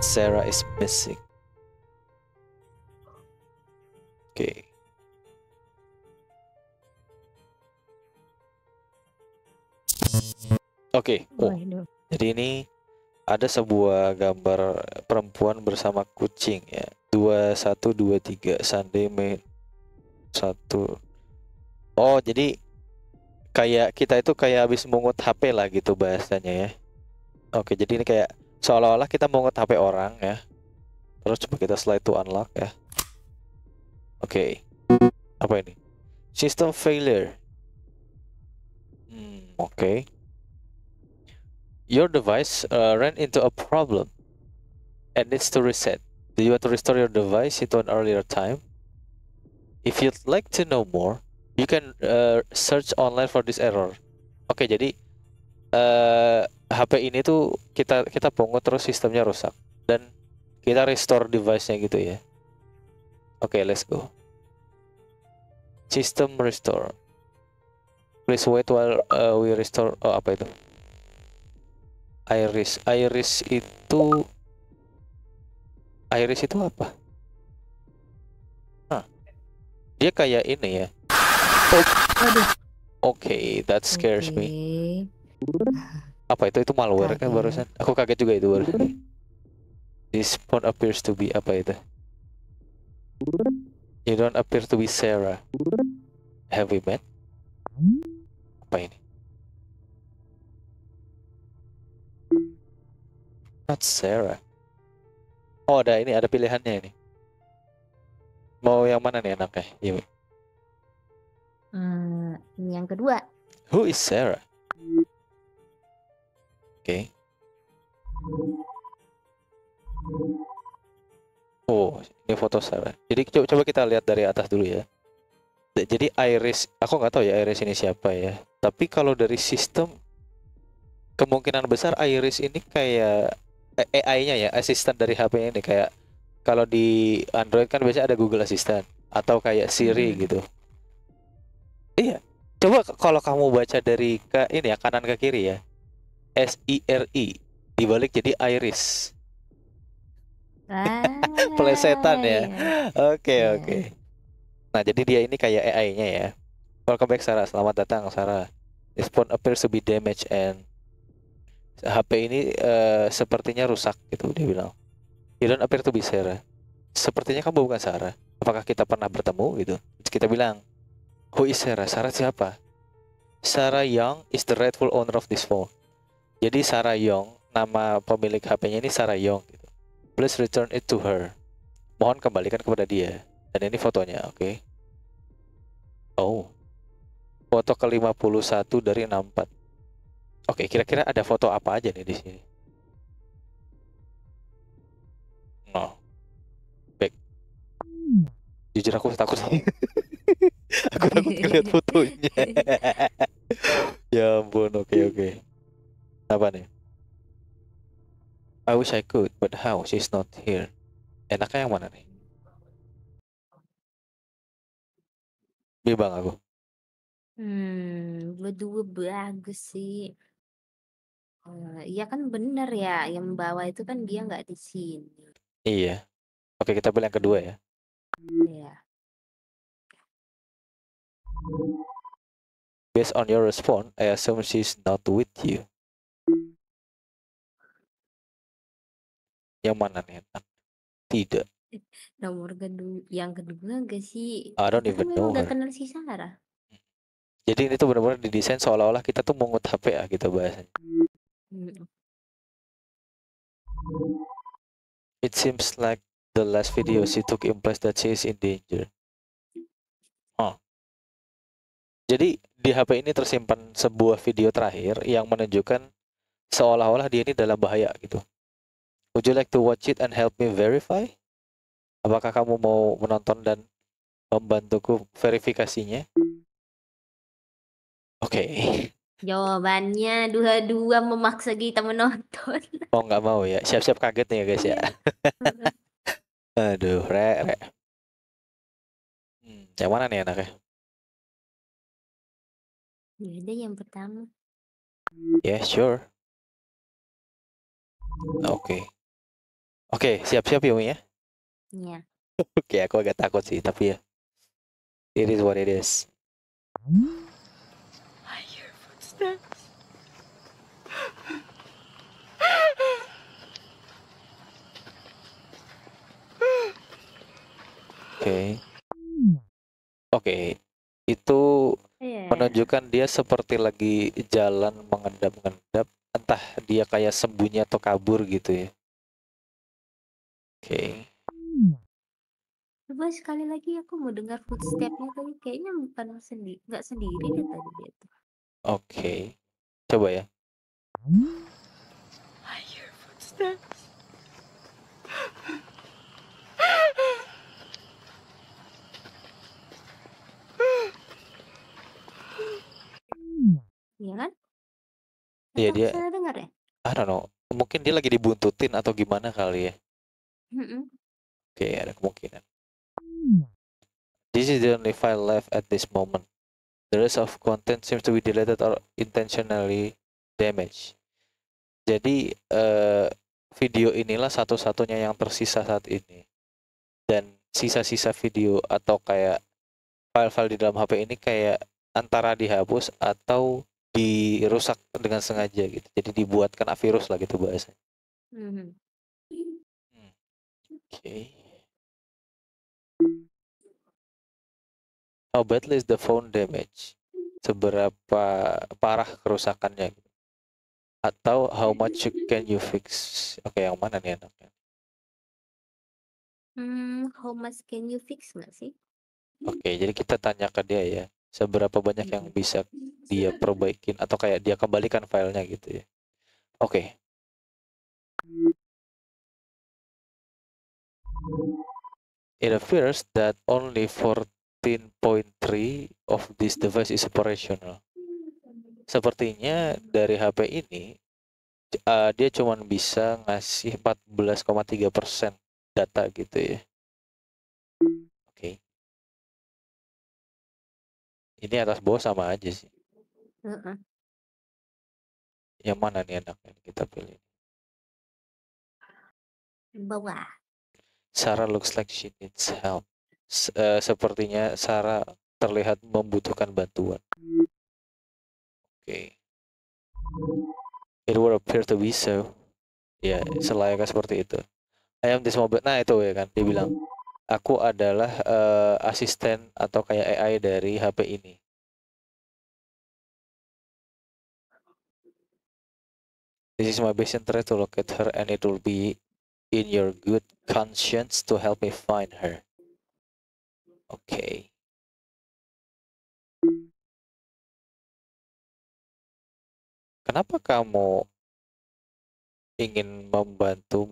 Sarah is missing. Oke. Oke. Oh, Waduh. jadi ini ada sebuah gambar perempuan bersama kucing ya. 2123 Sunday May 1. Oh, jadi kayak kita itu kayak habis mungut HP lah gitu bahasanya ya. Oke, jadi ini kayak seolah-olah kita mungut HP orang ya. Terus coba kita slide to unlock ya. Oke. Apa ini? System failure. Oke. Your device ran into a problem and needs to reset. Do you want to restore your device into an earlier time? If you'd like to know more, you can search online for this error. Oke, jadi HP ini tuh kita pungut terus sistemnya rusak dan kita restore device-nya gitu ya. Oke, let's go. System restore. Please wait while we restore. Oh, apa itu? Iris. Iris itu apa? Dia kayak ini ya. Oke, that scares me. Apa itu? Itu malware kan barusan? Aku kaget juga itu barusan. This phone appears to be apa itu? You don't appear to be Sarah. Have we met? Apa ini? Not Sarah. Oh, ada pilihannya ini. Mau yang mana nih enaknya? Yumi. Ini yang kedua. Who is Sarah? Oke. Oh, ini foto Sarah. Jadi coba kita lihat dari atas dulu ya. Jadi Iris, aku nggak tahu ya Iris ini siapa ya. Tapi kalau dari sistem, kemungkinan besar Iris ini kayak AI-nya ya, asisten dari HP ini. Kayak kalau di Android kan biasanya ada Google Assistant atau kayak Siri gitu. Iya. Coba kalau kamu baca dari ini ya, kanan ke kiri ya. SIRI dibalik jadi Iris. Pelesetan ya. Oke. Nah, jadi dia ini kayak AI-nya ya. Welcome back Sarah, selamat datang Sarah. This phone appears to be damaged and HP ini sepertinya rusak gitu dia bilang. You don't appear to be Sarah. Sepertinya kamu bukan Sarah. Apakah kita pernah bertemu gitu? Kita bilang, who is Sarah? Sarah siapa? Sarah Young is the rightful owner of this phone. Jadi Sarah Young, nama pemilik HP-nya ini Sarah Young gitu. Please return it to her. Mohon kembalikan kepada dia. Dan ini fotonya, oke. Oh. Foto ke-51 dari 64. Oke, kira-kira ada foto apa aja nih di sini? No. Back. Jujur aku takut. Aku takut ngeliat fotonya. Ya ampun, oke. Apa nih? I wish I could, but how? She's not here. Enaknya yang mana nih? Bimbang aku. Berdua bagus sih. Iya kan bener ya, yang bawa itu kan dia nggak di sini. Iya. Oke, kita pilih yang kedua ya. Iya. Based on your response, I assume she's not with you. Yang mana nih? Tidak. Nomor kedua, yang kedua enggak sih? I don't Kita kan even memang know udah her. kenal si Sarah. Jadi ini tuh benar-benar didesain seolah-olah kita tuh mengut HP ya gitu bahasanya. It seems like the last video she took implies that she is in danger. Oh. Jadi di HP ini tersimpan sebuah video terakhir yang menunjukkan seolah-olah dia ini dalam bahaya gitu. Would you like to watch it and help me verify? Apakah kamu mau menonton dan membantuku verifikasinya? Oke. Jawabannya dua-dua memaksa kita menonton. Oh nggak mau ya. Siap-siap kaget nih ya guys ya. Aduh, re. Yang mana nih anaknya? Yaudah yang pertama. Yeah, sure. Oke. Oke, siap-siap Yumi ya. Iya. Oke, aku agak takut sih, tapi ya, it is what it is. I hear footsteps. Oke. Oke, itu Iya. menunjukkan dia seperti lagi jalan mengendap-endap, entah dia kayak sembunyi atau kabur gitu ya. Oke. Coba sekali lagi aku mau dengar footstep-nya tadi kayaknya bukan nggak sendiri deh tadi dia tuh. Oke. Coba ya. I hear footsteps. Iya kan? Iya Atau aku dia, salah dengar ya? I don't know. Mungkin dia lagi dibuntutin atau gimana kali ya. Mm-mm. Oke, ada kemungkinan. This is the only file left at this moment. The rest of content seems to be deleted or intentionally damaged. Jadi video inilah satu-satunya yang tersisa saat ini. Dan sisa-sisa video atau kayak file-file di dalam HP ini kayak antara dihapus atau dirusak dengan sengaja gitu. Jadi dibuatkan virus lah gitu bahasanya. Mhm. Oke. How badly is the phone damage? Seberapa parah kerusakannya? Atau how much can you fix? Oke, yang mana nih anaknya? How much can you fix nggak sih? Oke, jadi kita tanya ke dia ya, seberapa banyak yang Mhm. bisa dia perbaikin atau kayak dia kembalikan filenya gitu ya. Oke. It appears that only 14.3 of this device is operational. Sepertinya dari HP ini dia cuma bisa ngasih 14,3% data gitu ya. Oke. Ini atas bawah sama aja sih. Heeh. Yang mana nih enaknya kita pilih? Bawah. Sarah looks like she needs help. Sepertinya Sarah terlihat membutuhkan bantuan. Oke. It would appear to be so. Ya, selayaknya seperti itu. I am this mobile. Nah, itu ya kan dia bilang, aku adalah asisten atau kayak AI dari HP ini. This is my best interest to locate her and it will be in your good conscience to help me find her. Oke. Kenapa kamu ingin membantu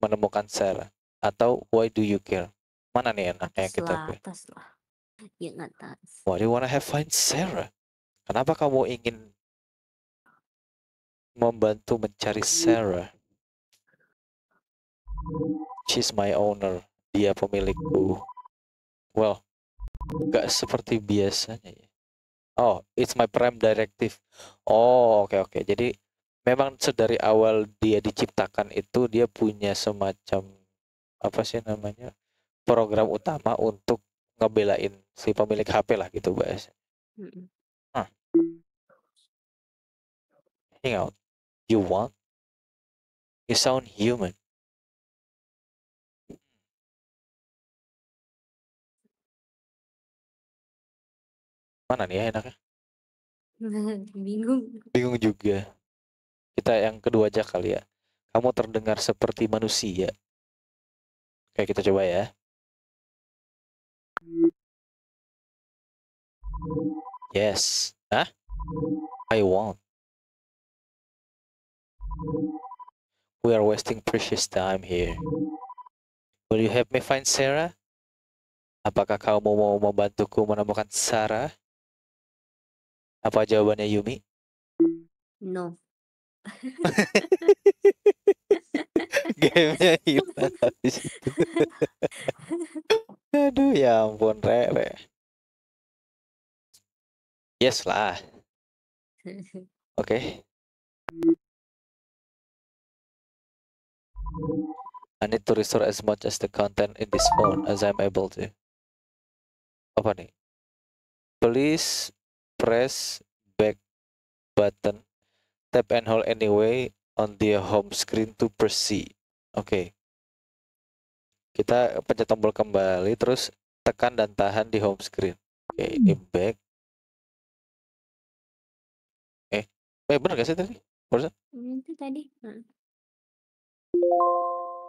menemukan Sarah? Atau why do you care? Mana nih enaknya Atas kita lah, pilih? atas lah. Yang atas. Why do you wanna have find Sarah? Kenapa kamu ingin membantu mencari Sarah? She's my owner. Dia pemilikku. Well, gak seperti biasanya ya. Oh, it's my prime directive. Oh, oke. Jadi memang sedari awal dia diciptakan itu dia punya semacam apa sih namanya program utama untuk ngebelain si pemilik HP lah gitu bahasa. Mm-mm. Huh, hang out. You want? You sound human. Mana nih ya enaknya? Bingung. Bingung juga. Kita yang kedua aja kali ya. Kamu terdengar seperti manusia. Oke, kita coba ya. Yes. Hah? I won't. We are wasting precious time here. Will you help me find Sarah? Apakah kamu mau membantuku menemukan Sarah? Apa jawabannya Yumi? No. Gamenya hilang habis itu. Aduh ya ampun Rere. Yes lah. Oke. I need to restore as much as the content in this phone as I'm able to. Apa nih? Please press back button, tap and hold anyway on the home screen to proceed. Oke. Kita pencet tombol kembali, terus tekan dan tahan di home screen. Oke, ini back. Bener gak sih tadi? Barusan? Itu tadi.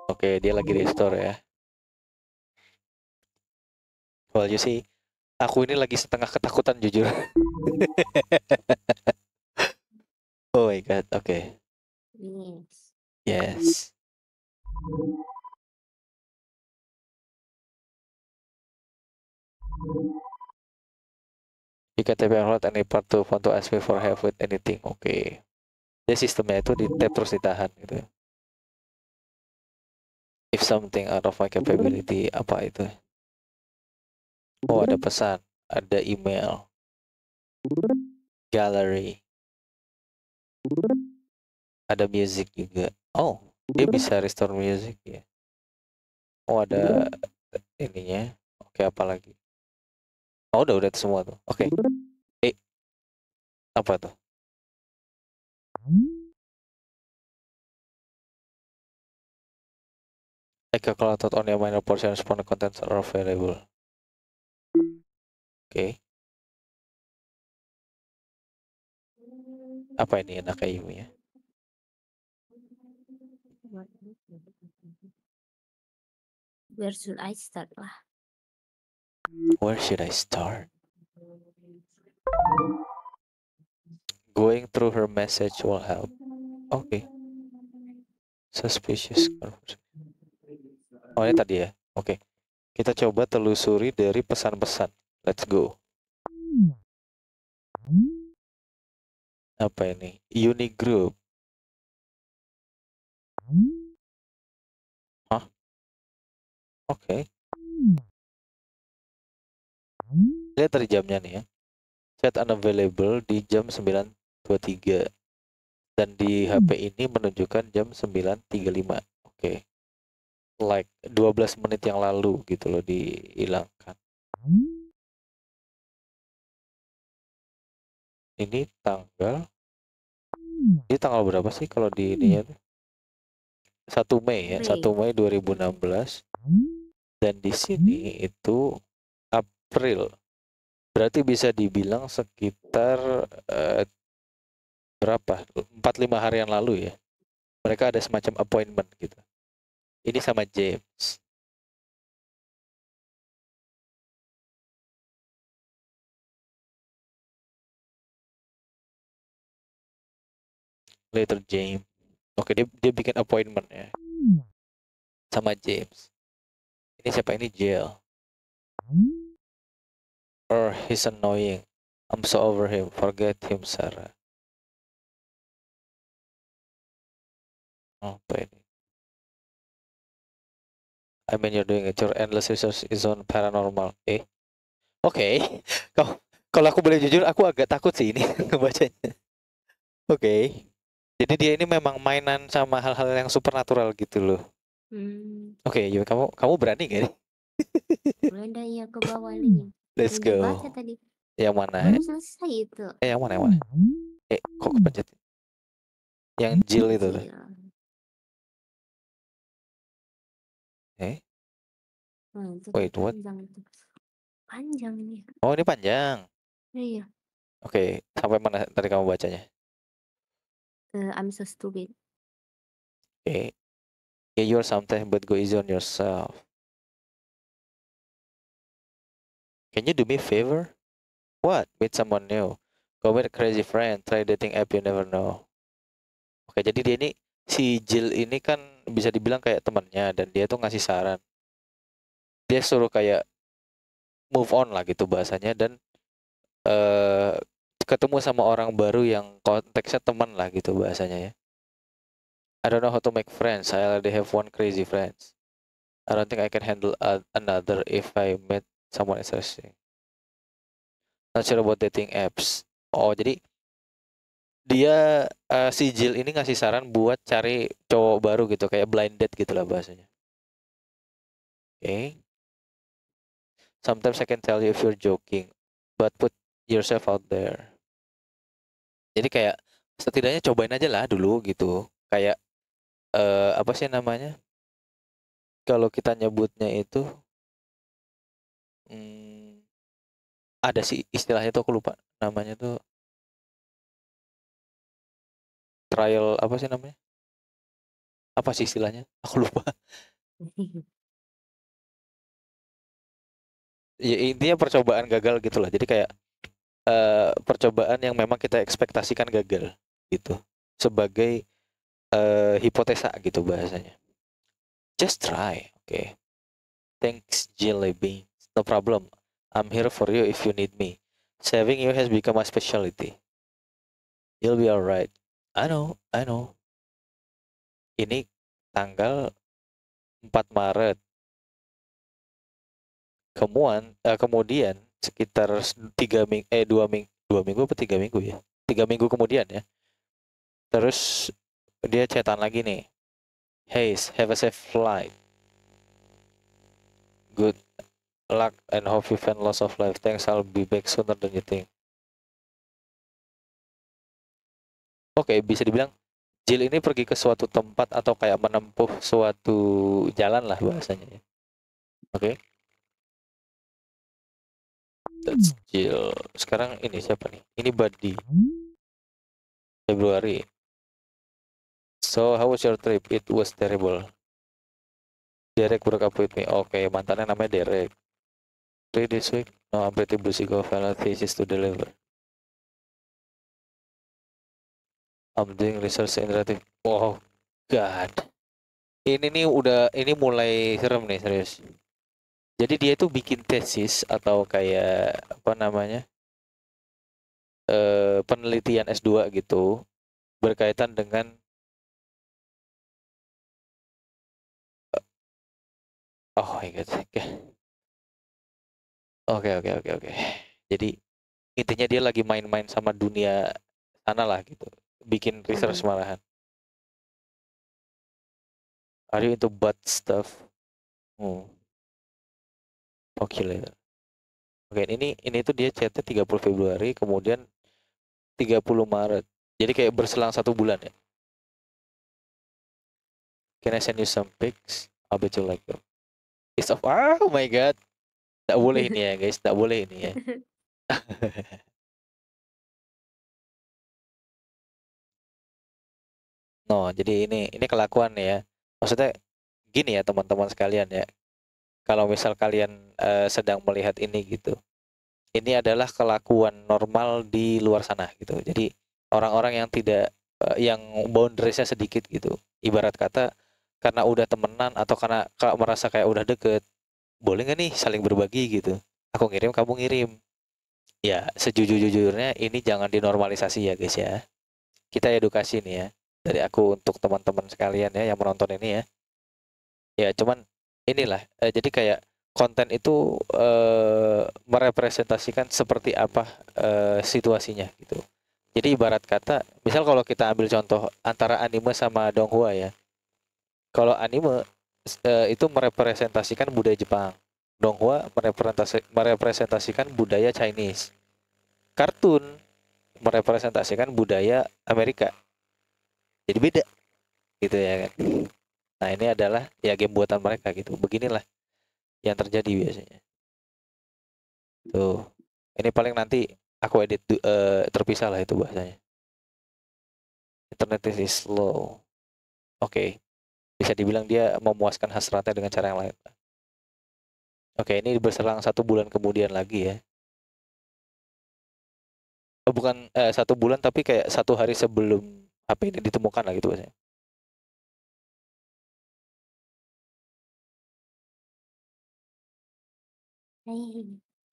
Oke, dia lagi restore ya. Well, you see, aku ini lagi setengah ketakutan jujur. Oh my god, oke. Yes. Yes. You can tap and hold any part to want to ask me for help with anything. Oke. Dia sistemnya itu di tap terus ditahan gitu. If something out of my capability, apa itu? Oh, ada pesan, ada email, gallery, ada music juga. Oh, dia bisa restore music ya. Oh, ada ininya. Oke, apa lagi? Oh, udah semua tuh. Oke. Apa tuh? Like a cloud only a minor portion of the contents are available. Oke. Apa ini enak kayak ya? Where should I start lah? Where should I start? Going through her message will help. Oke. Suspicious conversation. Oh, ini tadi ya. Oke. Kita coba telusuri dari pesan-pesan. Let's go. Apa ini? Unique group. Hah? Oke. Lihat dari jamnya nih ya. Set unavailable di jam 9.23. Dan di HP ini menunjukkan jam 9.35. Oke. Like 12 menit yang lalu gitu loh dihilangkan. Ini tanggal berapa sih kalau di ininya tuh? 1 Mei ya, 1 Mei 2016. Dan di sini itu April. Berarti bisa dibilang sekitar berapa? 4-5 hari yang lalu ya. Mereka ada semacam appointment gitu. Ini sama James. Later James. Oke, dia bikin appointment ya. Sama James. Ini siapa ini? Jill. Or he's annoying. I'm so over him. Forget him, Sarah. Apa ini? I mean you're doing it. Your endless research is on paranormal. Oke. Kalau aku boleh jujur, aku agak takut sih ini ngebacanya. Oke. Jadi dia ini memang mainan sama hal-hal yang supernatural gitu loh. Oke, yuk kamu berani gak nih? Udah ya ke bawah lagi. Let's Yang go. dibaca tadi. Yang mana? Baru selesai itu. Yang mana? Kok kepencet? Yang Jill itu tuh. Wait, what? Panjang ini. Oh, ini panjang. Iya. Oke, sampai mana tadi kamu bacanya? I'm so stupid. Okay. Yeah, you're something, but go easy on yourself. Can you do me a favor? What? Meet someone new. Go with a crazy friend. Try dating app you never know. Oke, jadi dia ini, si Jill ini kan bisa dibilang kayak temannya, dan dia tuh ngasih saran. Dia suruh kayak move on lah gitu bahasanya, dan ketemu sama orang baru yang konteksnya teman lah gitu bahasanya ya. I don't know how to make friends. I already have one crazy friends. I don't think I can handle another if I met someone interesting. Not sure about dating apps. Oh, jadi dia si Jill ini ngasih saran buat cari cowok baru gitu, kayak blind date gitu lah bahasanya. Oke. Sometimes I can tell you if you're joking, but put yourself out there. Jadi kayak setidaknya cobain aja lah dulu gitu. Kayak apa sih namanya? Kalau kita nyebutnya itu hmm, ada sih istilahnya tuh, aku lupa namanya tuh, trial apa sih namanya? Apa sih istilahnya? Aku lupa. Ya, intinya percobaan gagal gitu lah. Jadi kayak percobaan yang memang kita ekspektasikan gagal gitu. Sebagai hipotesa gitu bahasanya. Just try, okay. Thanks, Jelly Bean. No problem. I'm here for you if you need me. Saving you has become my specialty. You'll be alright. I know, I know. Ini tanggal 4 Maret. Kemudian sekitar 2 minggu atau 3 minggu ya. 3 minggu kemudian ya. Terus dia chatan lagi nih. Hey, have a safe flight. Good luck and hope you find loss of life. Thanks, I'll be back sooner than you think. Oke, bisa dibilang Jill ini pergi ke suatu tempat atau kayak menempuh suatu jalan lah bahasanya ya. Oke. That's Jill. Sekarang ini siapa nih? Ini Buddy. Februari. So, how was your trip? It was terrible. Derek broke up with me. Oke, mantannya namanya Derek. Free this week? No, I'm pretty busy. Go file a thesis to deliver. I'm doing research in relative. Oh, God. Ini mulai serem nih, serius. Jadi dia itu bikin tesis atau kayak apa namanya? Penelitian S2 gitu berkaitan dengan oh my god. Oke. Jadi intinya dia lagi main-main sama dunia sana lah gitu. Bikin research malahan. Are you into butt stuff? Oke lah. Oke, ini tuh dia chatnya 30 Februari, kemudian 30 Maret. Jadi kayak berselang 1 bulan ya. Can I send you some pics? I'll bet you like them. It's of oh my god. Tak boleh ini ya guys, tak boleh ini ya. No, jadi ini kelakuan ya. Maksudnya gini ya teman-teman sekalian ya. Kalau misal kalian sedang melihat ini gitu. Ini adalah kelakuan normal di luar sana gitu. Jadi orang-orang yang tidak yang boundariesnya sedikit gitu. Ibarat kata karena udah temenan atau karena merasa kayak udah deket, boleh nggak nih saling berbagi gitu. Aku ngirim, kamu ngirim. Ya, sejujur-jujurnya ini jangan dinormalisasi ya guys ya. Kita edukasi nih ya. Dari aku untuk teman-teman sekalian ya yang menonton ini ya. Ya, cuman inilah jadi kayak konten itu merepresentasikan seperti apa situasinya gitu. Jadi ibarat kata, misal kalau kita ambil contoh antara anime sama donghua ya. Kalau anime itu merepresentasikan budaya Jepang. Donghua merepresentasikan budaya Chinese. Kartun merepresentasikan budaya Amerika. Jadi beda gitu ya kan. Nah, ini adalah ya game buatan mereka gitu. Beginilah yang terjadi biasanya. Tuh. Ini paling nanti aku edit terpisah lah itu bahasanya. Internet is slow. Oke. Bisa dibilang dia memuaskan hasratnya dengan cara yang lain. Oke, ini berselang 1 bulan kemudian lagi ya. Bukan 1 bulan tapi kayak 1 hari sebelum HP ini ditemukan lah gitu bahasanya.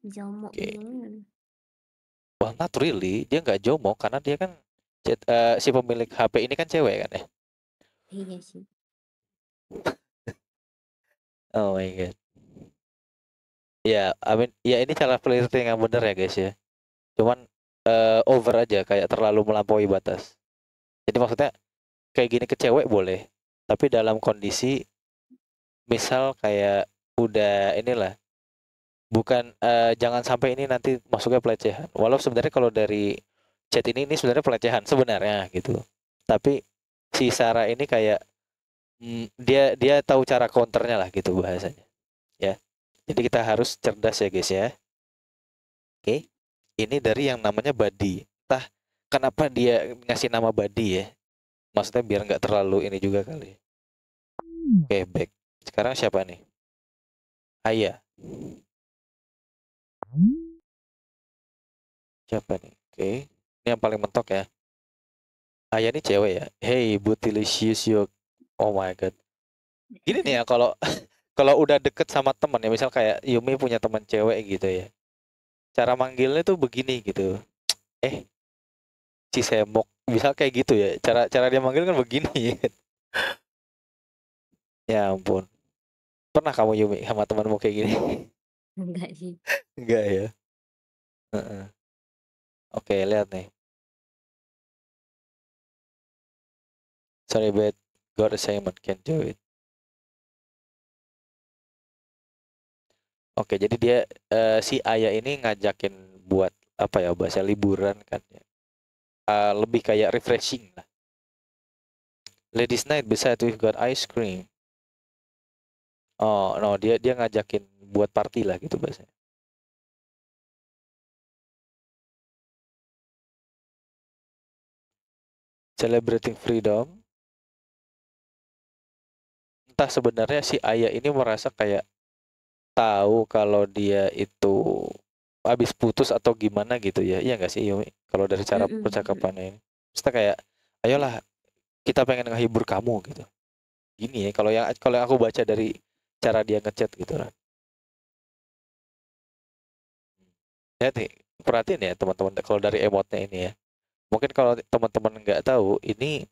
Jomo Oke. ini. Well, not really. Dia nggak jomo karena dia kan si pemilik HP ini kan cewek kan ya. Iya sih. Oh my god. Ya, I mean, ya ini cara flirting yang bener ya guys ya. Cuman over aja, kayak terlalu melampaui batas. Jadi maksudnya kayak gini ke cewek boleh, tapi dalam kondisi misal kayak udah inilah, bukan jangan sampai ini nanti masuknya pelecehan. Walau sebenarnya kalau dari chat ini sebenarnya pelecehan sebenarnya gitu. Tapi si Sarah ini kayak dia dia tahu cara counternya lah gitu bahasanya. Ya. Jadi kita harus cerdas ya guys ya. Oke. Ini dari yang namanya Buddy. Entah kenapa dia ngasih nama Buddy ya. Maksudnya biar nggak terlalu ini juga kali. Oke, back. Sekarang siapa nih? Aya. Siapa nih? Oke. Ini yang paling mentok ya. Aya nih cewek ya. Hey, bootylicious you. Oh my god. Gini nih ya kalau kalau udah deket sama temen ya, misal kayak Yumi punya teman cewek gitu ya. Cara manggilnya tuh begini gitu. Eh, si semok. Misal kayak gitu ya. Cara cara dia manggil kan begini. Ya ampun. Pernah kamu Yumi sama temanmu kayak gini? Enggak sih. Enggak ya. Heeh. Oke, lihat nih. Sorry, but got assignment, can't do it. Oke, jadi dia si Aya ini ngajakin buat apa ya bahasa liburan kan ya. Lebih kayak refreshing lah. Ladies night beside we've got ice cream. Oh, no, dia ngajakin buat party lah gitu bahasanya. Celebrating freedom. Entah sebenarnya si Aya ini merasa kayak tahu kalau dia itu habis putus atau gimana gitu ya. Iya nggak sih Yumi? Kalau dari cara percakapannya ini. Maksudnya kayak, ayolah kita pengen ngehibur kamu gitu. Gini ya, kalau yang aku baca dari cara dia ngechat gitu lah. Lihat nih, perhatiin ya teman-teman kalau dari emotnya ini ya. Mungkin kalau teman-teman nggak tahu, ini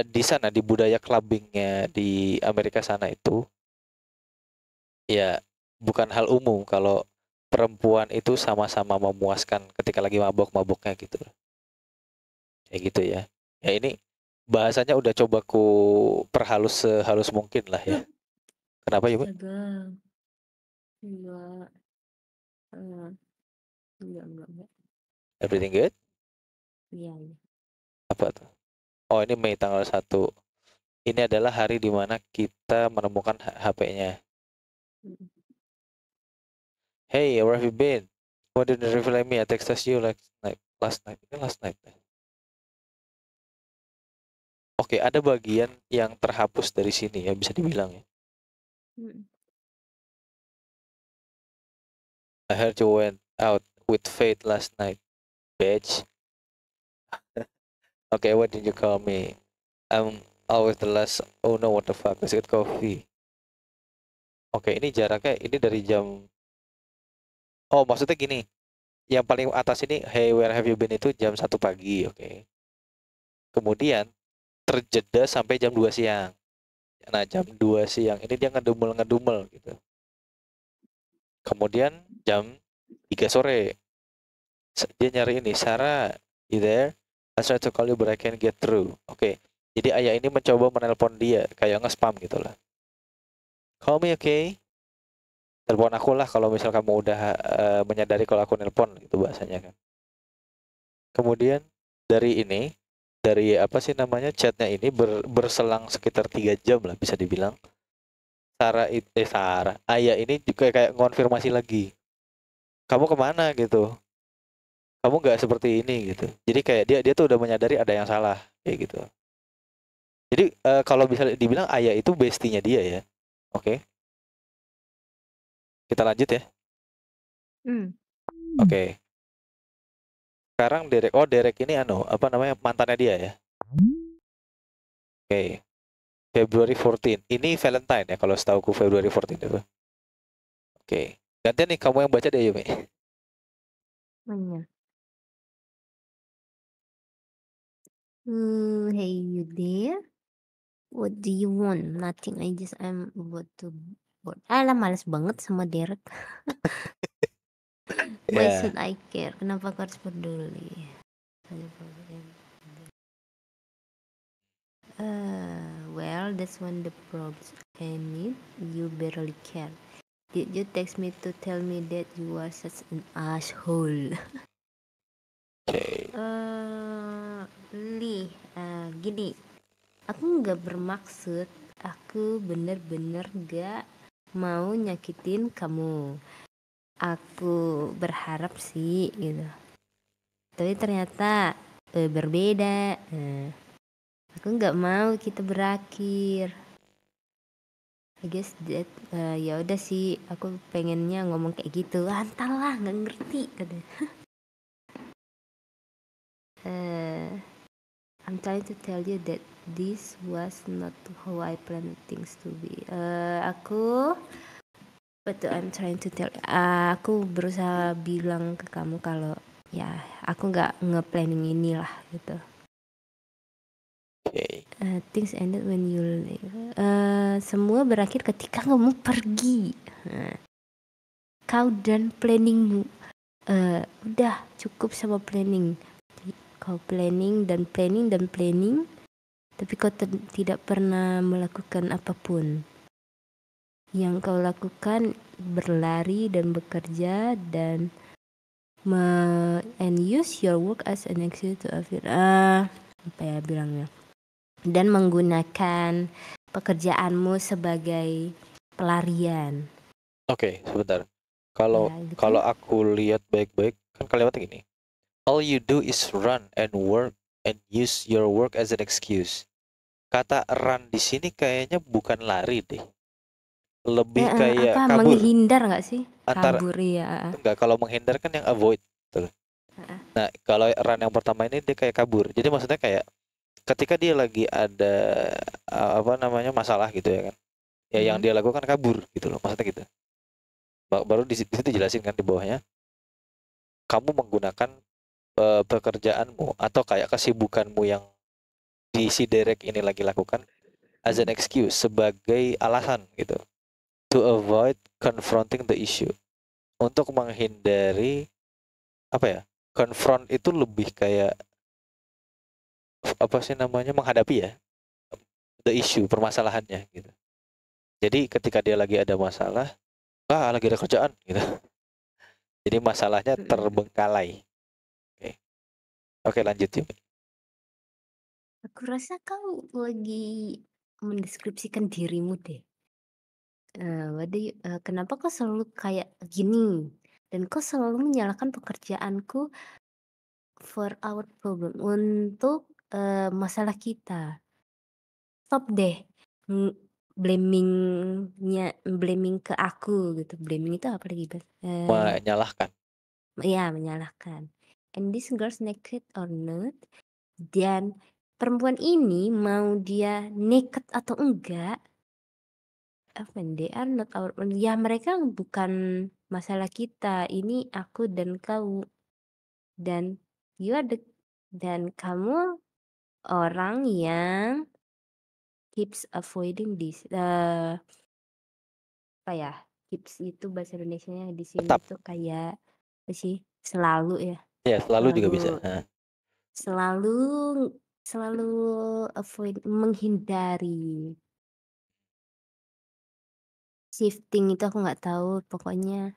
di sana di budaya clubbingnya di Amerika sana itu ya bukan hal umum kalau perempuan itu sama-sama memuaskan ketika lagi mabok-maboknya gitu. Kayak gitu ya. Ya ini bahasanya udah coba ku perhalus sehalus mungkin lah ya. Kenapa Yumi? Astaga. Enggak. Enggak. Everything good? Iya, iya. Apa tuh? Oh ini Mei tanggal 1. Ini adalah hari di mana kita menemukan HP-nya. Mm. Hey, where have you been? Why didn't you reply me? I texted you last night. Ini last night. Oke, ada bagian yang terhapus dari sini ya, bisa dibilang ya. Mm. I heard you went out with Faith last night, bitch. Okay, why did you call me? I'm always the last. Oh no, what the fuck? Let's get coffee. Oke, ini jaraknya ini dari jam. Oh, maksudnya gini. Yang paling atas ini, hey, where have you been itu jam 1 pagi, oke. Kemudian terjeda sampai jam 2 siang. Nah, jam 2 siang ini dia ngedumel-ngedumel gitu. Kemudian jam 3 sore dia nyari ini, Sarah, you there? I try to call you but I can't get through. Oke. Jadi ayah ini mencoba menelpon dia kayak nge-spam gitu lah. Call me, okay? Telepon aku lah kalau misal kamu udah menyadari kalau aku nelpon gitu bahasanya kan. Kemudian dari apa sih namanya chatnya ini berselang sekitar 3 jam lah bisa dibilang. Sarah, Ayah ini juga kayak ngonfirmasi lagi. Kamu kemana gitu? Kamu nggak seperti ini gitu. Jadi kayak dia tuh udah menyadari ada yang salah kayak gitu. Jadi kalau bisa dibilang Ayah itu bestinya dia ya. Oke, kita lanjut ya. Mm. Oke. Sekarang Derek ini apa namanya mantannya dia ya. Oke. February 14. Ini Valentine ya kalau setauku February 14 itu. Oke. Gantian nih kamu yang baca deh Yumi. Mana? Hey, you there? What do you want? Nothing. I'm about to board. Alah, males banget sama Derek. Why Ya, should I care? Kenapa aku harus peduli? Well, that's one the problems I need. You barely care. Did you text me to tell me that you are such an asshole? oke. Li, gini, aku nggak bermaksud, aku bener-bener nggak mau nyakitin kamu. Aku berharap sih gitu, tapi ternyata berbeda. Aku nggak mau kita berakhir. I guess that ya udah sih, aku pengennya ngomong kayak gitu. Entahlah, nggak ngerti katanya. I'm trying to tell you that this was not how I planned things to be. I'm trying to tell. Aku berusaha bilang ke kamu kalau ya aku nggak nge-planning inilah gitu. Oke. Things ended when you leave. Semua berakhir ketika kamu pergi. Kau dan planningmu. Udah cukup sama planning. Kau planning dan planning dan planning, tapi kau tidak pernah melakukan apapun. Yang kau lakukan berlari dan bekerja dan and use your work as an excuse to apa ya bilangnya, dan menggunakan pekerjaanmu sebagai pelarian. Oke, sebentar. Kalau Ya, gitu. kalau aku lihat baik-baik kan kalimatnya gini. All you do is run and work and use your work as an excuse. Kata run di sini kayaknya bukan lari deh. Lebih kayak apa kabur. menghindar nggak sih? Antara Kabur ya. enggak, kalau menghindar kan yang avoid. Betul. Nah, kalau run yang pertama ini dia kayak kabur. Jadi maksudnya kayak ketika dia lagi ada apa namanya masalah gitu ya kan. Ya yang dia lakukan kabur gitu loh, maksudnya gitu. Baru di situ dijelasin kan di bawahnya. Kamu menggunakan pekerjaanmu atau kayak kesibukanmu yang di si Derek ini lagi lakukan as an excuse, sebagai alasan gitu, to avoid confronting the issue, untuk menghindari apa ya, confront itu lebih kayak apa sih namanya, menghadapi ya the issue, permasalahannya gitu. Jadi ketika dia lagi ada masalah, lagi ada kerjaan gitu, jadi masalahnya terbengkalai. Oke, lanjut Jimmy. Aku rasa kau lagi mendeskripsikan dirimu deh. Kenapa kau selalu kayak gini? Dan kau selalu menyalahkan pekerjaanku for our problem, untuk masalah kita. Stop deh blaming ke aku gitu. Blaming itu apa lagi, Bas? Menyalahkan. Ya, menyalahkan. And this girl's naked or not, dan perempuan ini mau dia naked atau enggak, they are not our, ya mereka bukan masalah kita. Ini aku dan kau, dan dan kamu orang yang keeps avoiding this. Apa ya? Keeps itu bahasa Indonesianya di sini Tetap. tuh kayak apa sih? Selalu ya. Ya, selalu juga bisa. Selalu avoid, menghindari. Shifting itu aku nggak tahu, pokoknya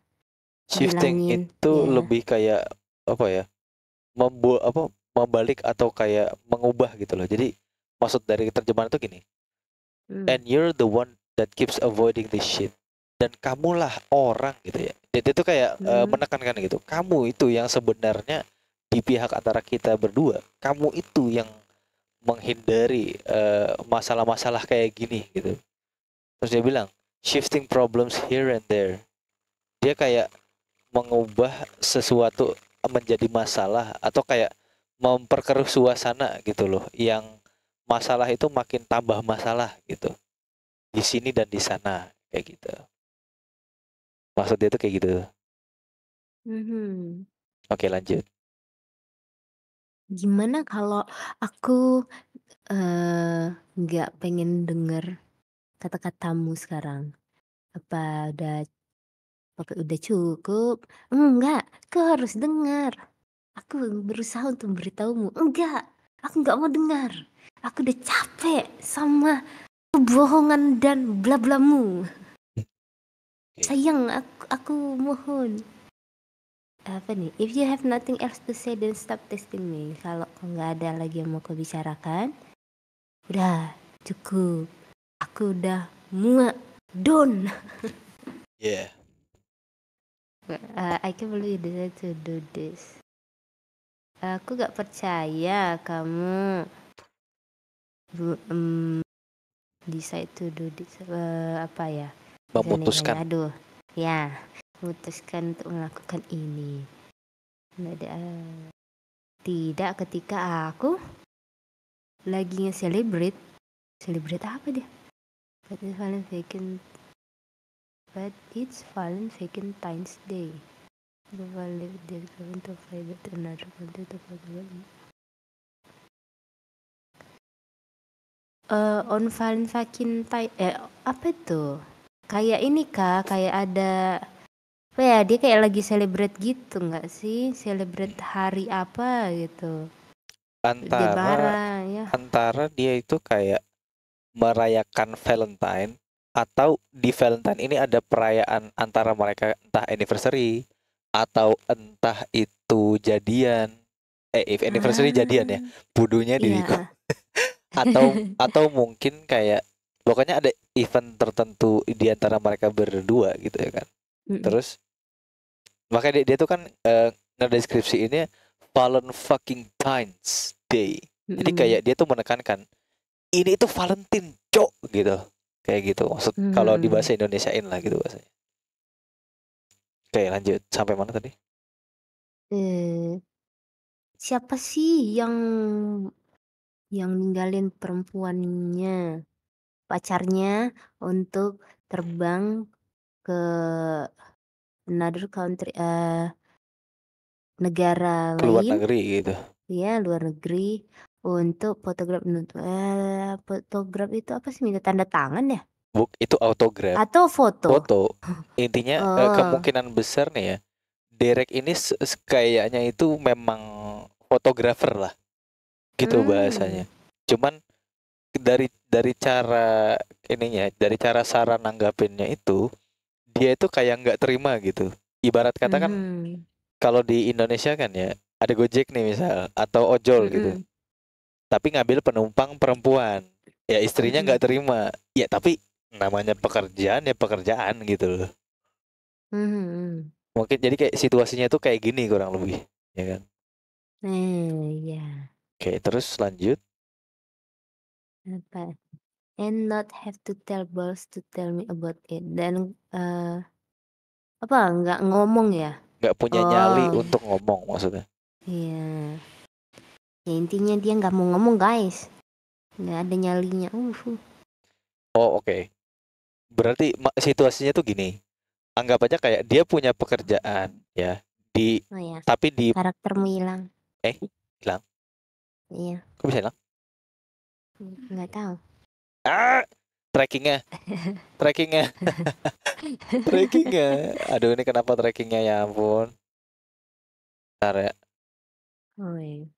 Shifting bilangin itu ya. lebih kayak apa ya? Membalik atau kayak mengubah gitu loh. Jadi maksud dari terjemahan itu gini. And you're the one that keeps avoiding this shit. Dan kamulah orang gitu ya. Jadi itu kayak menekankan gitu. Kamu itu yang sebenarnya di pihak antara kita berdua. Kamu itu yang menghindari masalah-masalah kayak gini gitu. Terus dia bilang, shifting problems here and there. Dia kayak mengubah sesuatu menjadi masalah atau kayak memperkeruh suasana gitu loh, yang masalah itu makin tambah masalah gitu di sini dan di sana kayak gitu. Maksud dia tuh kayak gitu. Oke, lanjut. Gimana kalau aku nggak pengen denger kata-katamu sekarang? Apa udah Apa udah cukup? Enggak, kau harus dengar. Aku berusaha untuk memberitahumu. Enggak, aku nggak mau dengar. Aku udah capek sama kebohongan dan bla blamu. Sayang, aku mohon. Apa nih? If you have nothing else to say, then stop testing me. Kalau kau nggak ada lagi yang mau kau bicarakan, udah cukup. Aku udah muak. Done. Yeah. I can't believe you decided to do this. Aku gak percaya kamu decide to do this. Apa ya? Memutuskan. Aduh, ya, memutuskan untuk melakukan ini. Tidak ketika aku lagi nge-celebrate. Celebrate apa dia? But it's Valentine's Day. The Valentine's going to find another country to on Valentine apa itu? Kayak ini Kak, kayak ada apa ya? Dia kayak lagi celebrate gitu nggak sih? Celebrate hari apa gitu? Antara dia itu kayak merayakan Valentine atau di Valentine ini ada perayaan antara mereka, entah anniversary atau entah itu jadian. If anniversary jadian ya, bodohnya diriku. Iya. atau mungkin kayak pokoknya ada event tertentu di antara mereka berdua gitu ya kan. Terus makanya dia tuh kan ngedeskripsi ini Valentine's Day. Jadi kayak dia tuh menekankan ini itu Valentine, cok gitu. Kayak gitu maksud kalau di bahasa Indonesiain lah gitu bahasanya. Oke, lanjut. Sampai mana tadi? Siapa sih yang ninggalin perempuannya, pacarnya untuk terbang ke another country, negara Keluar lain, negeri gitu. ya luar negeri untuk fotograf itu apa sih, minta tanda tangan ya? Itu autograph Atau foto? Intinya kemungkinan besar nih ya, Derek ini kayaknya itu memang fotografer lah gitu bahasanya. Cuman dari cara ininya, dari cara Sarah nanggapinnya itu, dia itu kayak nggak terima gitu. Ibarat kata kan kalau di Indonesia kan ya ada Gojek nih misal atau ojol gitu, tapi ngambil penumpang perempuan, ya istrinya nggak terima, ya tapi namanya pekerjaan ya pekerjaan gitu loh. Mungkin jadi kayak situasinya tuh kayak gini kurang lebih, ya kan? Iya. Oke, terus lanjut. Apa? And not have to tell boss to tell me about it. Dan apa? Nggak ngomong ya? Nggak punya nyali untuk ngomong maksudnya. Iya. Ya intinya dia nggak mau ngomong guys. Nggak ada nyalinya. Oh oke. Berarti situasinya tuh gini. Anggap aja kayak dia punya pekerjaan ya tapi di karaktermu hilang. Hilang? Iya. Kok bisa hilang? Nggak tahu. Trackingnya. Aduh, ini kenapa trackingnya, ya ampun. Bentar ya. Oh iya.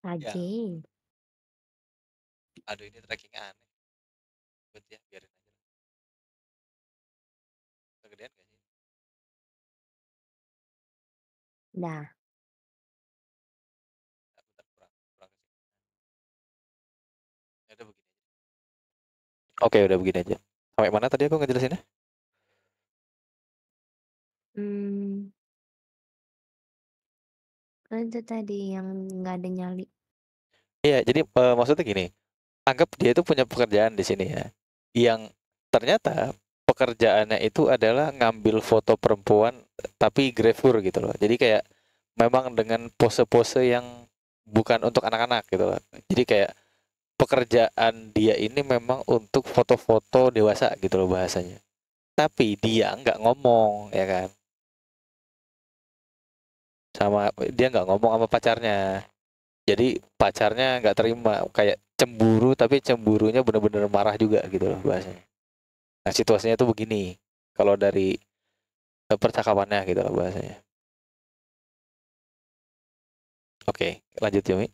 Lagi. Aduh, ini trackingnya aneh. Berarti ya, biarin aja. Kegedean gak sih? Nah. Udah begini. Oke, udah begini aja. Sampai mana tadi aku ngejelasinnya? Itu tadi yang nggak ada nyali. Iya, jadi maksudnya gini. Anggap dia itu punya pekerjaan di sini ya. Yang ternyata pekerjaannya itu adalah ngambil foto perempuan tapi gravure gitu loh. Jadi kayak memang dengan pose-pose yang bukan untuk anak-anak gitu loh. Jadi kayak pekerjaan dia ini memang untuk foto-foto dewasa gitu loh bahasanya. Tapi dia nggak ngomong, ya kan? sama dia nggak ngomong sama pacarnya. Jadi pacarnya nggak terima, kayak cemburu, tapi cemburunya bener-bener marah juga gitu loh bahasanya. Nah situasinya tuh begini, kalau dari percakapannya gitu loh bahasanya. Oke, lanjut Yumi.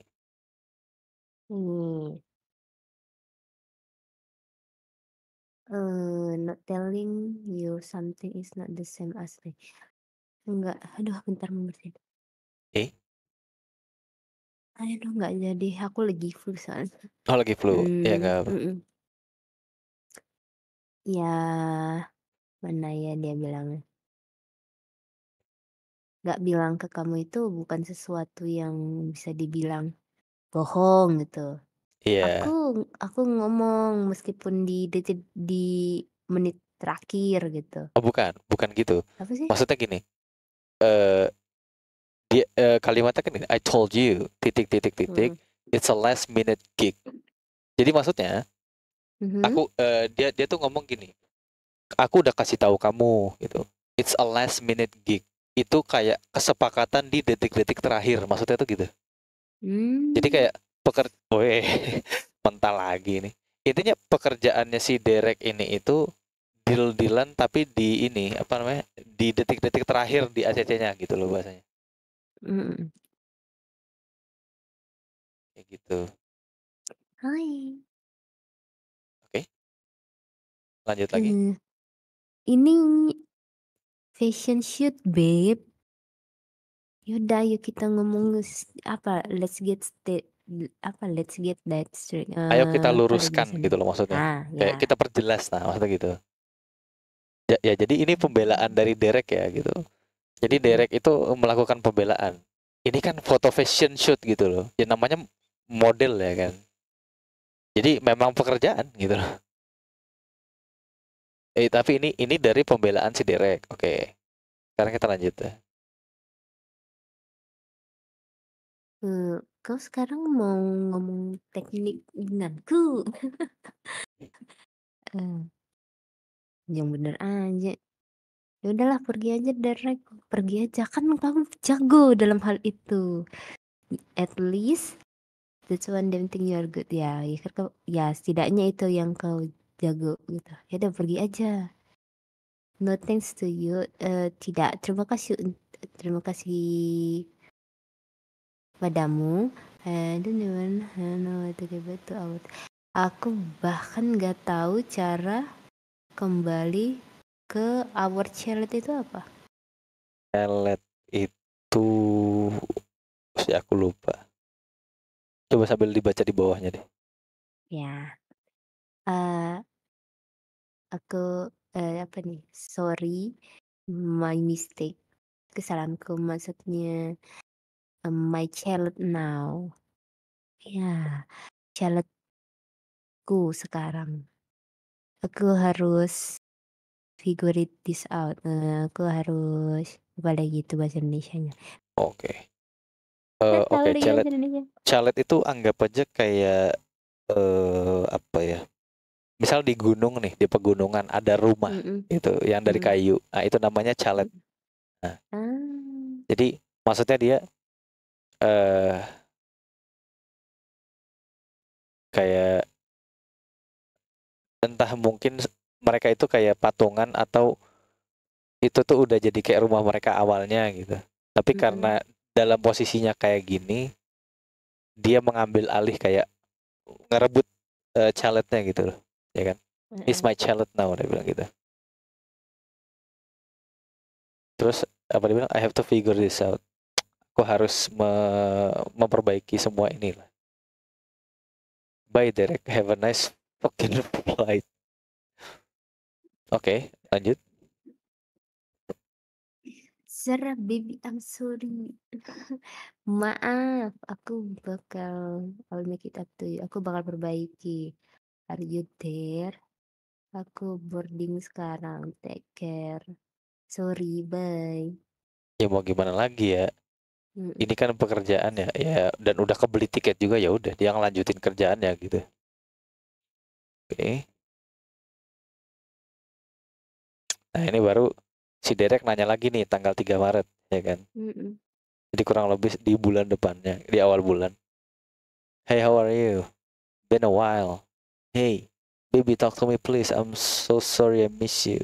Ini not telling you something is not the same as me. Enggak, aduh bentar membersihin. Eh, Aduh nggak jadi, aku lagi flu soalnya. oh lagi flu, ya nggak apa. Ya, mana ya dia bilangnya. Nggak bilang ke kamu itu bukan sesuatu yang bisa dibilang bohong gitu. Iya, Aku ngomong meskipun di menit terakhir gitu. oh bukan gitu. Apa sih? Maksudnya gini, eh dia kalimatnya kan gini, I told you titik titik titik, Hmm. it's a last minute gig. Jadi maksudnya Mhm. dia dia tuh ngomong gini, aku udah kasih tahu kamu gitu, it's a last minute gig. Itu kayak kesepakatan di detik-detik terakhir, maksudnya tuh gitu. Jadi Hmm. kayak mental lagi nih. Intinya pekerjaannya si Derek ini itu deal-dealan, tapi di ini apa namanya, di detik-detik terakhir di ACC-nya gitu loh bahasanya. Mhm. Kayak gitu. Hai. Oke, lanjut lagi. Ini fashion shoot, babe. Yaudah, yuk kita ngomong apa? Let's get that straight. Ayo kita Apa lagi luruskan bahasanya? gitu loh maksudnya. Ah, Kayak ya. kita perjelas lah maksudnya gitu. Ya, ya jadi ini pembelaan dari Derek ya gitu. Jadi Mm-mm. Derek itu melakukan pembelaan. Ini kan foto fashion shoot gitu loh. Ya namanya model ya kan. Jadi memang pekerjaan gitu loh. Tapi ini dari pembelaan si Derek. Oke. Sekarang kita lanjut ya. Kau sekarang mau ngomong teknik denganku? Eh, yang bener aja. Ya udahlah, pergi aja Derek. Pergi aja, kan kamu jago dalam hal itu. At least that's one damn thing you are good. Ya kan ya setidaknya itu yang kau jago gitu. Ya udah pergi aja. No thanks to you. Tidak, terima kasih padamu. I don't even know what to give it to out. Aku bahkan gak tahu cara kembali ke our chalet itu apa. Pelet itu si aku lupa. Coba sambil dibaca di bawahnya deh. Ya, eh aku apa nih? Sorry, my mistake. Kesalahanku maksudnya my chalet now. Ya, chaletku sekarang. Aku harus figure it this out. Aku harus apa lagi itu bahasa Indonesianya. Oke. Nggak tahu Oke, lagi chalet. bahasa Indonesia. Chalet itu anggap aja kayak apa ya? Misal di gunung nih, di pegunungan ada rumah Mm-mm. itu yang dari Mm. kayu. Nah, itu namanya chalet. Nah, Ah. jadi maksudnya dia eh kayak entah mungkin mereka itu kayak patungan atau itu tuh udah jadi kayak rumah mereka awalnya gitu. Tapi Mm-mm. karena dalam posisinya kayak gini, dia mengambil alih kayak ngerebut chaletnya gitu loh. Ya kan? It's Mm-mm. my chalet now, dia bilang gitu. Terus apa dia bilang? I have to figure this out. Aku harus memperbaiki semua ini lah. Bye Derek, have a nice fucking flight. Oke, lanjut. Sarah baby, I'm sorry. Maaf, I'll make it up to you. Aku bakal perbaiki. Are you there? Aku boarding sekarang. Take care. Sorry, bye. Ya mau gimana lagi ya? Mm-mm. Ini kan pekerjaan ya, ya dan udah kebeli tiket juga, ya udah dia ngelanjutin kerjaannya gitu. Oke. Nah, ini baru si Derek nanya lagi nih tanggal 3 Maret, ya kan? Mm-mm. Jadi kurang lebih di bulan depannya, di awal bulan. Hey, how are you? Been a while. Hey, baby talk to me please. I'm so sorry I miss you.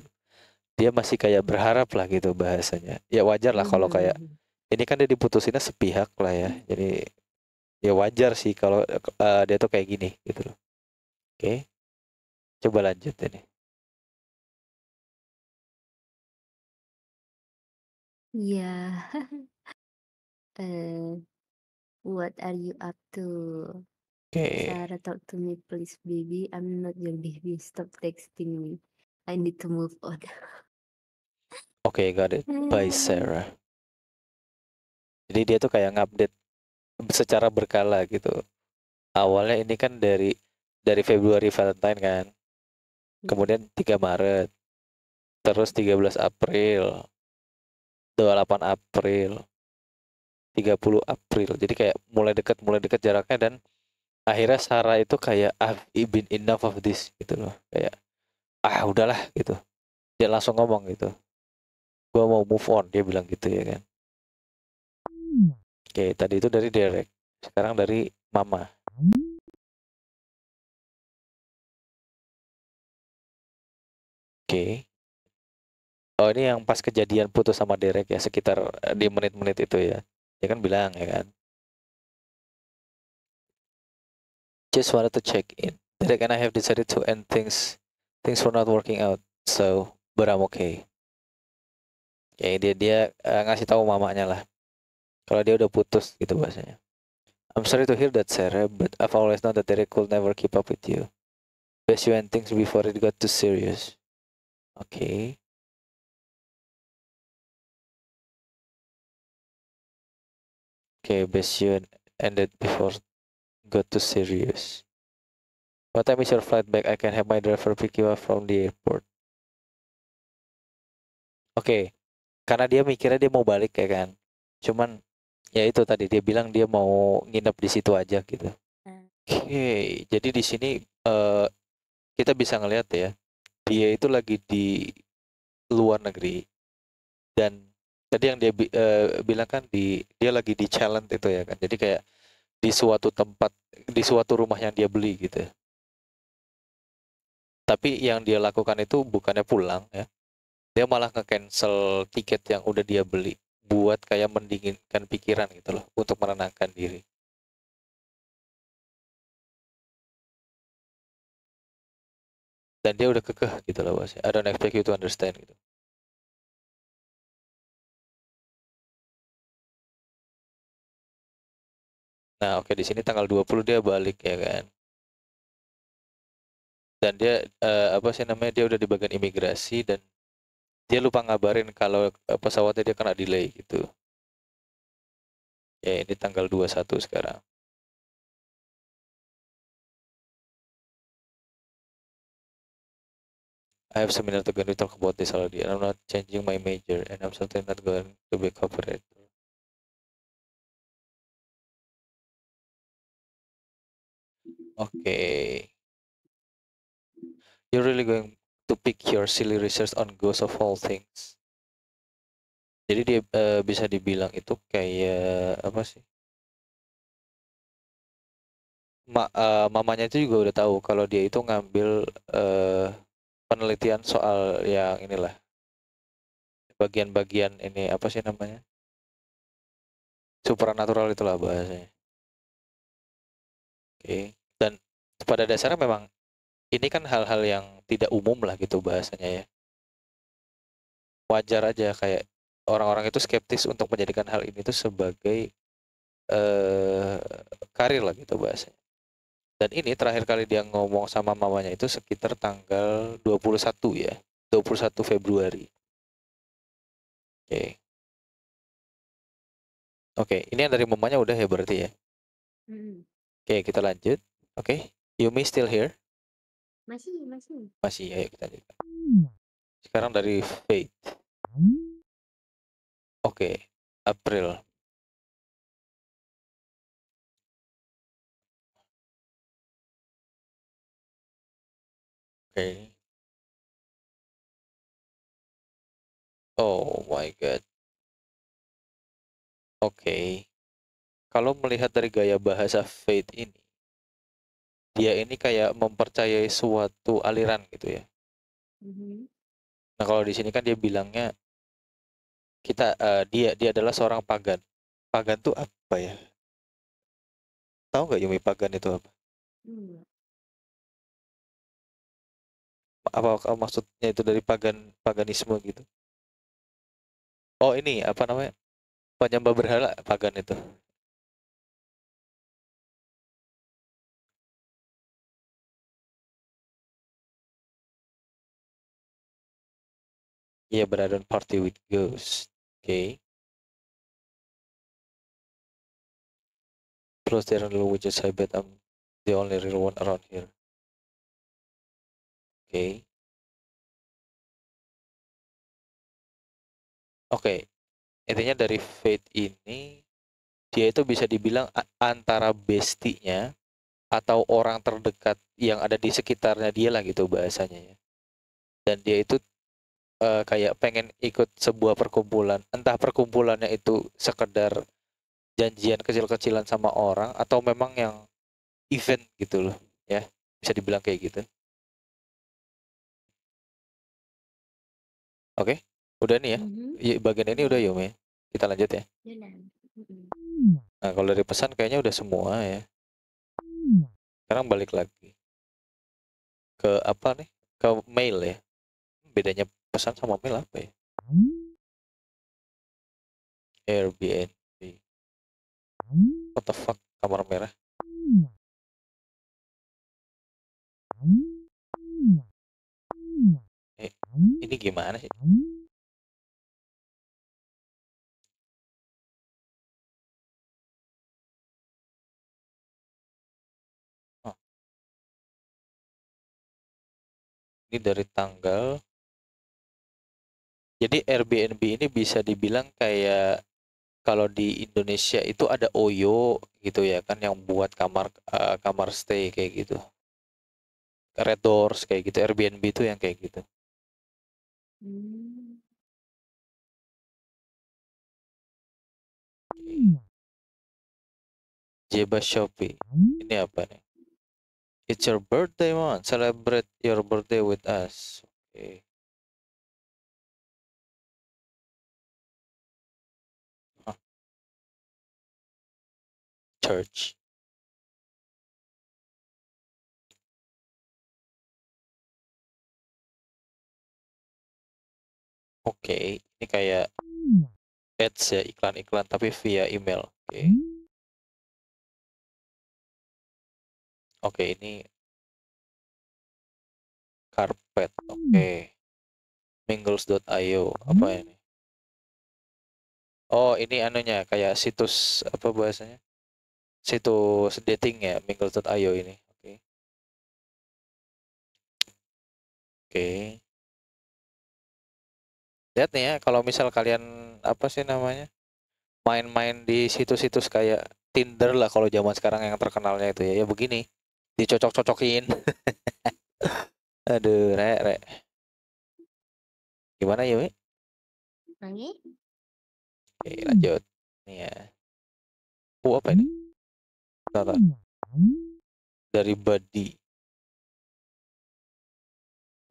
Dia masih kayak berharap lah gitu bahasanya. Ya wajar lah kalau kayak Mhm. ini kan dia diputusinnya sepihak lah ya. Jadi ya wajar sih kalau dia tuh kayak gini gitu loh. Oke, coba lanjut ini. Yeah. Uh, what are you up to? Oke, Sarah, talk to me please, baby. I'm not your baby. Stop texting me. I need to move on. oke, got it. By Sarah. Jadi dia tuh kayak ngupdate secara berkala gitu. Awalnya ini kan dari Februari Valentine kan. Kemudian 3 Maret, terus 13 April, 28 April, 30 April. Jadi kayak mulai dekat jaraknya dan akhirnya Sarah itu kayak I've been enough of this gitu loh. Kayak udahlah gitu. Dia langsung ngomong gitu. Gua mau move on, dia bilang gitu ya kan. Oke, tadi itu dari Derek. Sekarang dari Mama. Oke. Oh, ini yang pas kejadian putus sama Derek ya, sekitar di menit-menit itu ya. Dia kan bilang ya kan. Just wanted to check in. Derek and I have decided to end things. Things were not working out. So, but I'm okay. Oke, dia ngasih tahu mamanya lah. Kalau dia udah putus gitu bahasanya. I'm sorry to hear that, Sarah, but I've always known that Derek could never keep up with you. Best you end things before it got too serious. Okay. Okay, best you end it before it got too serious. What time is your flight back? I can have my driver pick you up from the airport. Oke, karena dia mikirnya dia mau balik ya kan. Cuman ya itu tadi dia bilang dia mau nginep di situ aja gitu. Oke, jadi di sini kita bisa ngelihat ya, dia itu lagi di luar negeri dan tadi yang dia bilang kan dia lagi di challenge itu ya kan. Jadi kayak di suatu tempat, di suatu rumah yang dia beli gitu. Tapi yang dia lakukan itu bukannya pulang ya. Dia malah nge-cancel tiket yang udah dia beli buat kayak mendinginkan pikiran gitu loh, untuk menenangkan diri. Dan dia udah kekeh gitu loh bos. I don't expect you to understand gitu. Nah, oke di sini tanggal 20 dia balik ya kan. Dan dia apa sih namanya, dia udah di bagian imigrasi dan dia lupa ngabarin kalau pesawatnya dia kena delay gitu. Ya ini tanggal 21 sekarang. I have seminar to go to talk about this already and I'm not changing my major and I'm certainly not going to be corporate. Okay. You're really going to pick your silly research on ghosts of all things. Jadi dia bisa dibilang itu kayak apa sih? Mamanya itu juga udah tahu kalau dia itu ngambil penelitian soal yang inilah bagian-bagian ini apa sih namanya? Supernatural itulah bahasanya. Oke. Dan pada dasarnya memang ini kan hal-hal yang tidak umum lah gitu bahasanya ya. Wajar aja kayak orang-orang itu skeptis untuk menjadikan hal ini tuh sebagai eh karir lah gitu bahasanya. Dan ini terakhir kali dia ngomong sama mamanya itu sekitar tanggal 21 ya. 21 Februari. Oke. Oke, ini yang dari mamanya udah ya berarti ya. Oke, kita lanjut. Oke. Yumi still here? Masih. Masih, ayo kita lanjut. Sekarang dari Faith. Oke, April. Oke. Oh my god. Oke. Kalau melihat dari gaya bahasa Fate ini, dia ini kayak mempercayai suatu aliran gitu ya. Mhm. Nah, kalau di sini kan dia bilangnya dia adalah seorang pagan. Pagan tuh apa ya? Tahu nggak Yumi pagan itu apa? Enggak. Apa maksudnya itu dari paganisme gitu? Oh ini apa namanya? Penyembah berhala pagan itu. Iya, but I don't party with ghosts. Okay. Plus there are little witches. I bet I'm the only real one around here. Okay. Oke. Intinya dari Fate ini dia itu bisa dibilang antara bestinya atau orang terdekat yang ada di sekitarnya dia lah gitu bahasanya ya. Dan dia itu kayak pengen ikut sebuah perkumpulan, entah perkumpulannya itu sekedar janjian kecil-kecilan sama orang atau memang yang event gitu loh ya, bisa dibilang kayak gitu. Oke, udah nih ya. Mhm. Bagian ini udah Udah. Yumi. Kita lanjut ya. Udah. Mhm. Nah, kalau dari pesan kayaknya udah semua ya. Sekarang balik lagi ke apa nih? Ke mail ya. Bedanya pesan sama mail apa ya? Airbnb. What the fuck? Kamar merah. Eh, ini gimana sih? Oh, ini dari tanggal. Jadi Airbnb ini bisa dibilang kayak kalau di Indonesia itu ada Oyo gitu ya kan yang buat kamar stay kayak gitu. Red Doors kayak gitu. Airbnb itu yang kayak gitu. Hmm. Jeba Shopee. Ini apa nih? It's your birthday month. Celebrate your birthday with us. Oke. Hah, church. Oke, ini kayak ads ya, iklan-iklan tapi via email. Oke. Oke, ini karpet. Oke. Mingles.io. Apa ini? Oh, ini anunya kayak situs apa bahasanya? Situs dating ya, mingles.io ini. Oke. Oke. Lihat nih ya, kalau misal kalian apa sih namanya? Main-main di situs-situs kayak Tinder lah kalau zaman sekarang yang terkenalnya itu ya. Ya begini, dicocok-cocokin. Aduh, rek. Gimana ya, Mi? Lagi? Oke, lanjut. Nih ya. Apa ini? Tata. Dari Badi.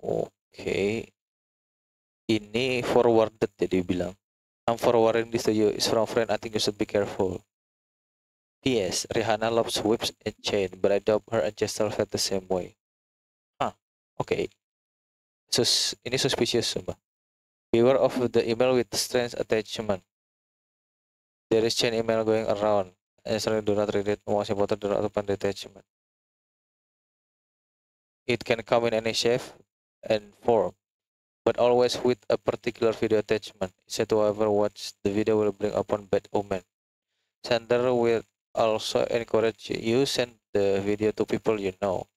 Oke. Ini forwarded jadi bilang. I'm forwarding this to you. It's from friend. I think you should be careful. P.S. Rihanna loves whips and chain, but I doubt her ancestral felt the same way. Ah, oke. Ini suspicious sumpah. Beware of the email with strange attachment. There is chain email going around. And certainly do not read it. Most important, do not open the attachment. It can come in any shape and form, but always with a particular video attachment. Said whoever watch the video will bring upon bad omen. Sender will also encourage you send the video to people you know.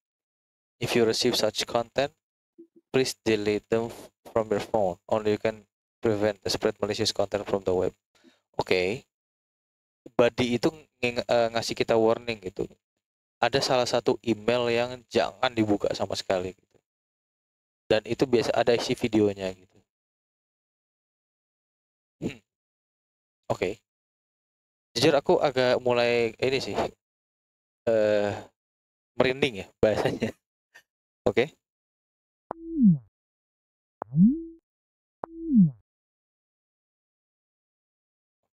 If you receive such content, please delete them from your phone. Only you can prevent the spread malicious content from the web. Oke, Buddy itu ngasih kita warning gitu. Ada salah satu email yang jangan dibuka sama sekali gitu. Dan itu biasa ada isi videonya gitu. Oke. Jujur aku agak mulai ini sih eh merinding ya bahasanya. Oke.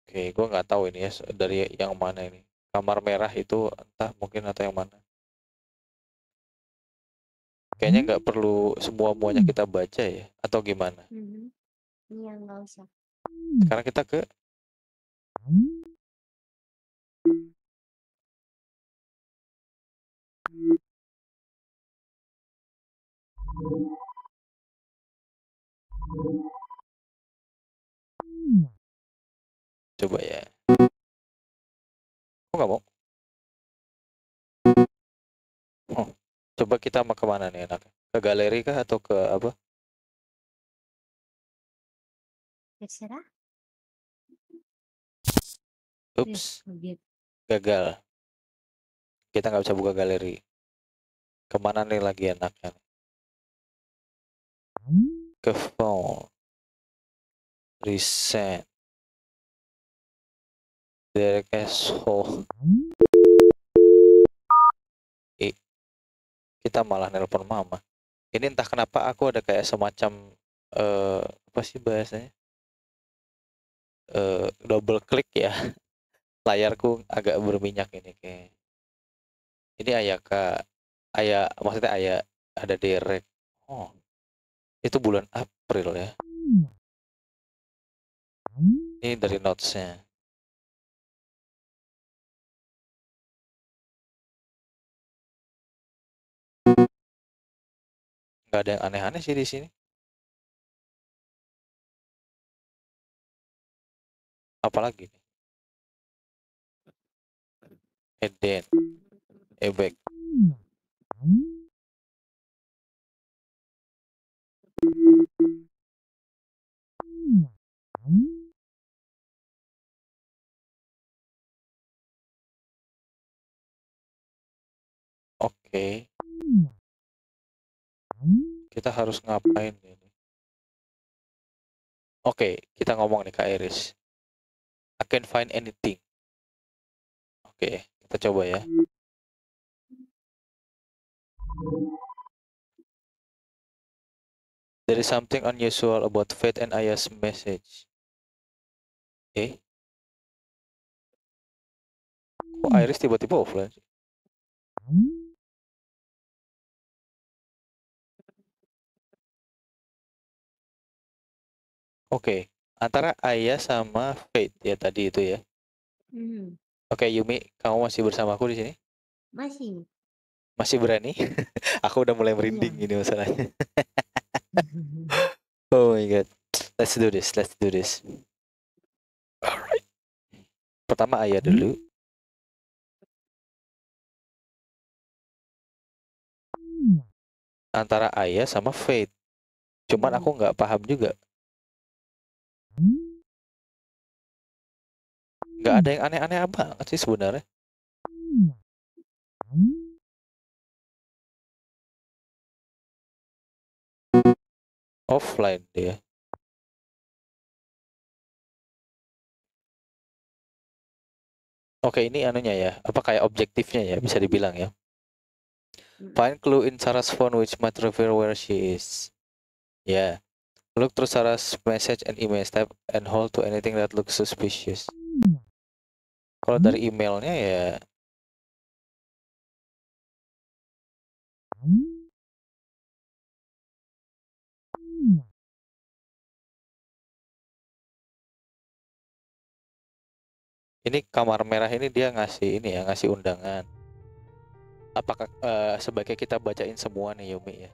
Oke, gua nggak tahu ini ya dari yang mana ini. Kamar merah itu entah mungkin atau yang mana. Kayaknya nggak perlu semua-muanya kita baca ya, atau gimana? Iya, nggak usah. Sekarang kita ke coba ya. Kok nggak mau? Oh, coba kita mau kemana nih enak? Ke galeri kah atau ke apa? Terserah. Ups, Kaget. gagal. Kita nggak bisa buka galeri. Kemana nih lagi enaknya? Ke phone, reset, direct as home. Kita malah nelpon mama. Ini entah kenapa aku ada kayak semacam apa sih bahasanya? Double klik ya. Layarku agak berminyak ini kayak. Ini ayah kak, ayah maksudnya ayah ada direct. Oh, itu bulan April ya. Ini dari notesnya. Nggak ada yang aneh-aneh sih di sini. Apalagi nih? Eden, Ebek. Oke. Kita harus ngapain ini? Oke, kita ngomong nih Kak Iris. I can't find anything. Oke, kita coba ya. There is something unusual about Faith and Aya's message. Kok Iris tiba-tiba offline sih? Oke, antara Aya sama Faith ya tadi itu ya. Oke, Yumi, kamu masih bersama aku di sini? Masih. Masih berani? Aku udah mulai merinding ini masalahnya. Oh my god. Let's do this. Let's do this. Alright. Pertama Aya dulu. Antara Aya sama Faith. Cuman aku nggak paham juga. Nggak ada yang aneh-aneh banget sih sebenarnya. Offline dia. Oke, ini anunya ya. Apa kayak objektifnya ya bisa dibilang ya. Find clue in Sarah's phone which might reveal where she is. Ya. Look through Sarah's message and email type and hold to anything that looks suspicious. Kalau dari emailnya ya ini kamar merah ini dia ngasih ini ya, ngasih undangan. Apakah sebaiknya kita bacain semua nih Yumi ya?